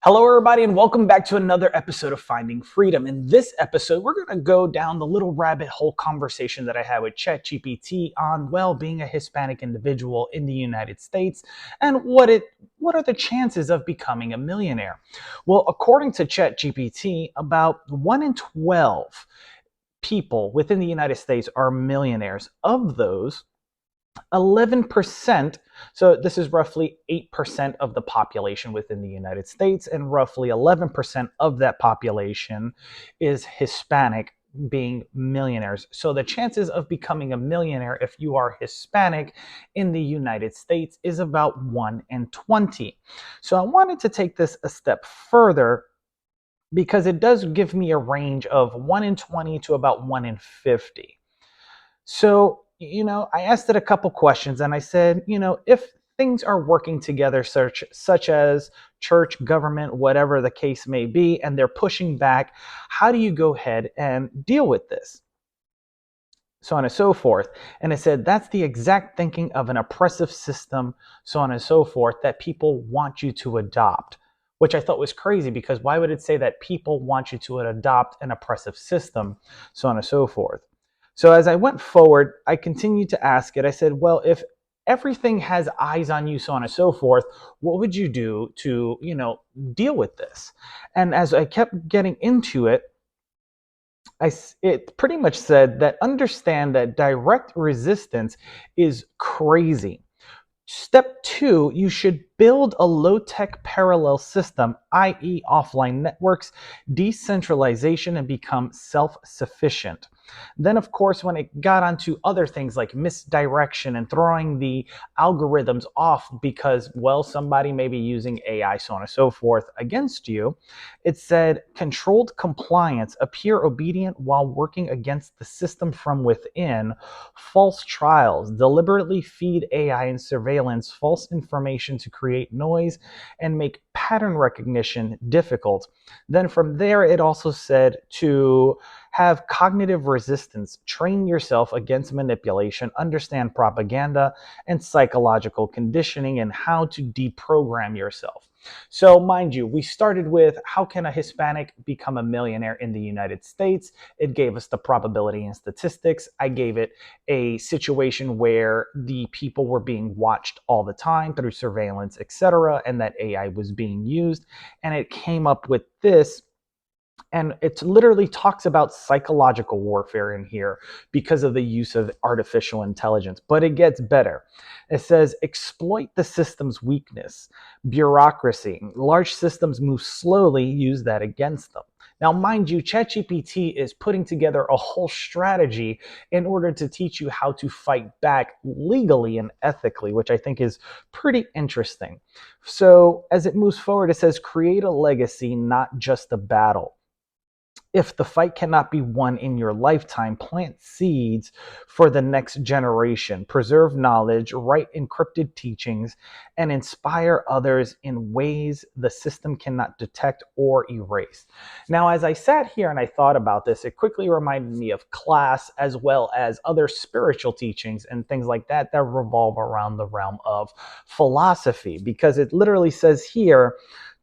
Hello, everybody, and welcome back to another episode of Finding Freedom. In this episode, we're going to go down the little rabbit hole conversation that I had with ChatGPT on, well, being a Hispanic individual in the United States and what are the chances of becoming a millionaire. Well, according to ChatGPT, about 1 in 12 people within the United States are millionaires. Of those, 11%, so this is roughly 8% of the population within the United States, and roughly 11% of that population is Hispanic, being millionaires. So the chances of becoming a millionaire if you are Hispanic in the United States is about 1 in 20. So I wanted to take this a step further because it does give me a range of 1 in 20 to about 1 in 50. So, I asked it a couple questions and I said, if things are working together, such as church, government, whatever the case may be, and they're pushing back, how do you go ahead and deal with this? So on and so forth. And it said, that's the exact thinking of an oppressive system, so on and so forth, that people want you to adopt. Which I thought was crazy because why would it say that people want you to adopt an oppressive system, so on and so forth? So as I went forward, I continued to ask it. I said, well, if everything has eyes on you, so on and so forth, what would you do to, deal with this? And as I kept getting into it, it pretty much said that understand that direct resistance is crazy. Step 2, you should build a low-tech parallel system, i.e. offline networks, decentralization, and become self-sufficient. Then, of course, when it got onto other things like misdirection and throwing the algorithms off because, well, somebody may be using AI, so on and so forth, against you, it said controlled compliance, appear obedient while working against the system from within, false trials, deliberately feed AI and surveillance false information to create noise and make pattern recognition difficult. Then from there, it also said to have cognitive resistance, train yourself against manipulation, understand propaganda and psychological conditioning, and how to deprogram yourself. So, mind you, we started with how can a Hispanic become a millionaire in the United States? It gave us the probability and statistics. I gave it a situation where the people were being watched all the time through surveillance, etc., and that AI was being used. And it came up with this, and it literally talks about psychological warfare in here because of the use of artificial intelligence. But it gets better. It says exploit the system's weakness, bureaucracy. Large systems move slowly, use that against them. Now, mind you, ChatGPT is putting together a whole strategy in order to teach you how to fight back legally and ethically, which I think is pretty interesting. So, as it moves forward, it says create a legacy, not just a battle. If the fight cannot be won in your lifetime, plant seeds for the next generation, preserve knowledge, write encrypted teachings, and inspire others in ways the system cannot detect or erase. Now, as I sat here and I thought about this, it quickly reminded me of class as well as other spiritual teachings and things like that that revolve around the realm of philosophy, because it literally says here,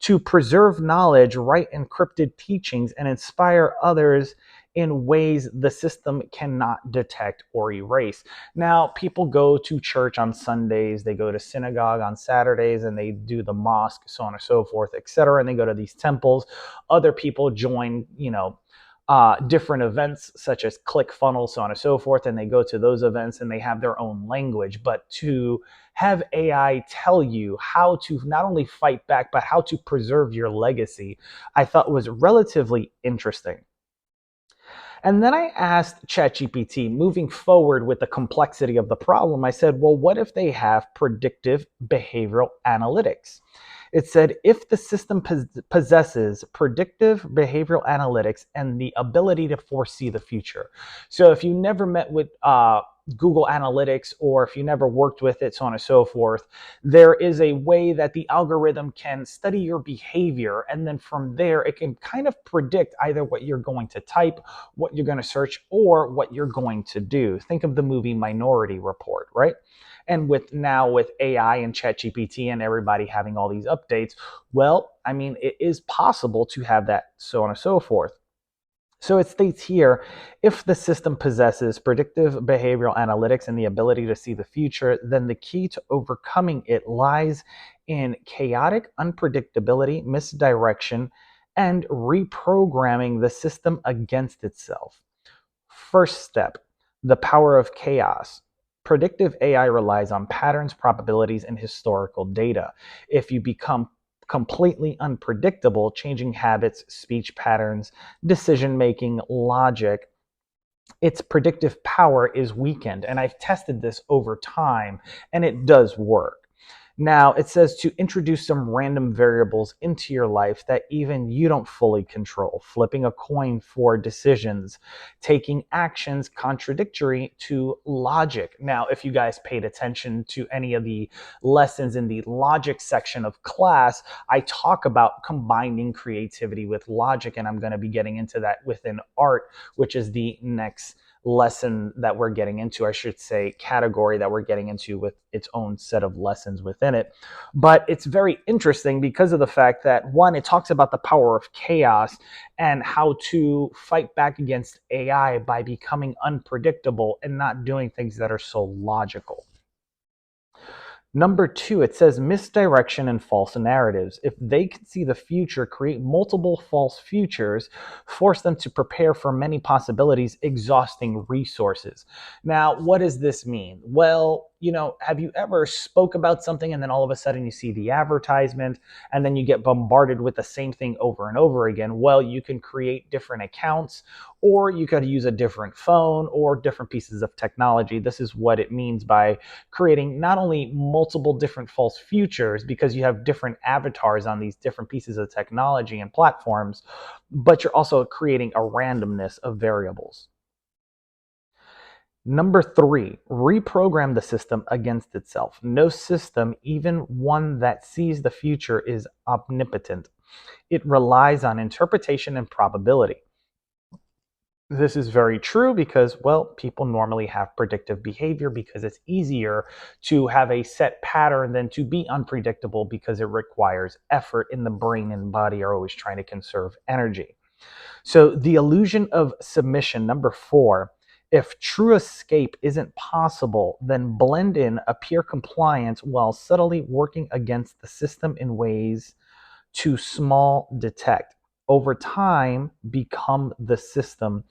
to preserve knowledge, write encrypted teachings, and inspire others in ways the system cannot detect or erase. Now, people go to church on Sundays, they go to synagogue on Saturdays, and they do the mosque, so on and so forth, etc. And they go to these temples. Other people join, different events such as ClickFunnels, so on and so forth, and they go to those events and they have their own language. But to have AI tell you how to not only fight back, but how to preserve your legacy, I thought was relatively interesting. And then I asked ChatGPT, moving forward with the complexity of the problem, I said, well, what if they have predictive behavioral analytics? It said, if the system possesses predictive behavioral analytics and the ability to foresee the future. So if you never met with Google Analytics, or if you never worked with it, so on and so forth, there is a way that the algorithm can study your behavior. And then from there, it can kind of predict either what you're going to type, what you're going to search, or what you're going to do. Think of the movie Minority Report, right? And with AI and ChatGPT and everybody having all these updates, well, I mean, it is possible to have that, so on and so forth. So it states here, if the system possesses predictive behavioral analytics and the ability to see the future, then the key to overcoming it lies in chaotic unpredictability, misdirection, and reprogramming the system against itself. First step, the power of chaos. Predictive AI relies on patterns, probabilities, and historical data. If you become completely unpredictable, changing habits, speech patterns, decision making, logic, its predictive power is weakened. And I've tested this over time, and it does work. Now, it says to introduce some random variables into your life that even you don't fully control, flipping a coin for decisions, taking actions contradictory to logic. Now, if you guys paid attention to any of the lessons in the logic section of class, I talk about combining creativity with logic, and I'm going to be getting into that within art, which is the next lesson that we're getting into, I should say, category that we're getting into with its own set of lessons within it. But it's very interesting because of the fact that, one, it talks about the power of chaos and how to fight back against AI by becoming unpredictable and not doing things that are so logical. Number two, it says misdirection and false narratives. If they can see the future, create multiple false futures, force them to prepare for many possibilities, exhausting resources. Now, what does this mean? Well, have you ever spoke about something and then all of a sudden you see the advertisement and then you get bombarded with the same thing over and over again? Well, you can create different accounts, or you could use a different phone or different pieces of technology. This is what it means by creating not only multiple different false futures, because you have different avatars on these different pieces of technology and platforms, but you're also creating a randomness of variables. Number three, reprogram the system against itself. No system, even one that sees the future, is omnipotent. It relies on interpretation and probability. This is very true because, well, people normally have predictive behavior because it's easier to have a set pattern than to be unpredictable because it requires effort, and the brain and body are always trying to conserve energy. So the illusion of submission, number four, if true escape isn't possible, then blend in, appear compliant while subtly working against the system in ways too small detect. Over time, become the system.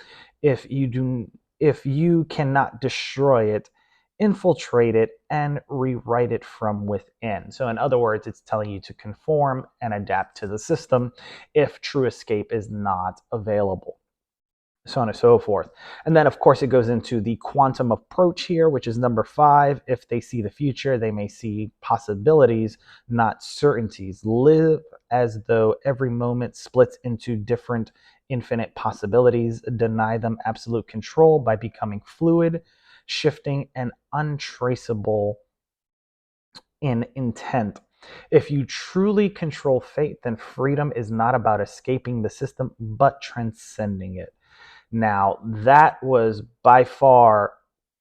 If you cannot destroy it, infiltrate it and rewrite it from within. So in other words, it's telling you to conform and adapt to the system if true escape is not available, so on and so forth. And then, of course, it goes into the quantum approach here, which is number five. If they see the future, they may see possibilities, not certainties. Live as though every moment splits into different infinite possibilities. Deny them absolute control by becoming fluid, shifting, and untraceable in intent. If you truly control fate, then freedom is not about escaping the system, but transcending it. Now, that was by far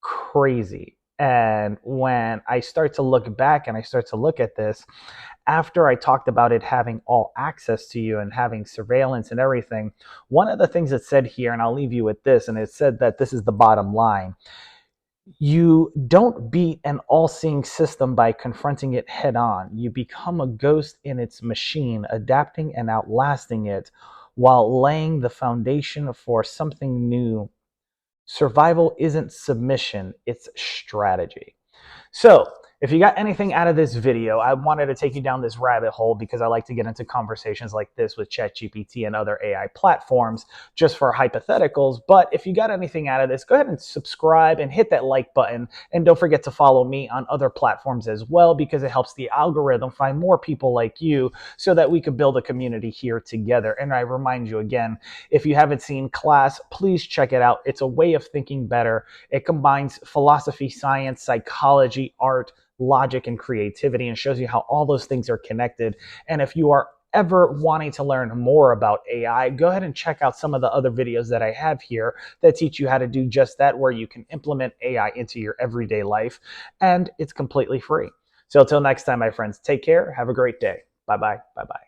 crazy. And when I start to look back and I start to look at this, after I talked about it having all access to you and having surveillance and everything, one of the things it said here, and I'll leave you with this, and it said that this is the bottom line. You don't beat an all-seeing system by confronting it head on. You become a ghost in its machine, adapting and outlasting it while laying the foundation for something new. Survival isn't submission, it's strategy. So, if you got anything out of this video, I wanted to take you down this rabbit hole because I like to get into conversations like this with ChatGPT and other AI platforms just for hypotheticals. But if you got anything out of this, go ahead and subscribe and hit that like button. And don't forget to follow me on other platforms as well, because it helps the algorithm find more people like you so that we could build a community here together. And I remind you again, if you haven't seen class, please check it out. It's a way of thinking better. It combines philosophy, science, psychology, art, logic, and creativity, and shows you how all those things are connected. And if you are ever wanting to learn more about AI, go ahead and check out some of the other videos that I have here that teach you how to do just that, where you can implement AI into your everyday life, and it's completely free. So until next time, my friends, take care. Have a great day. Bye bye. Bye bye.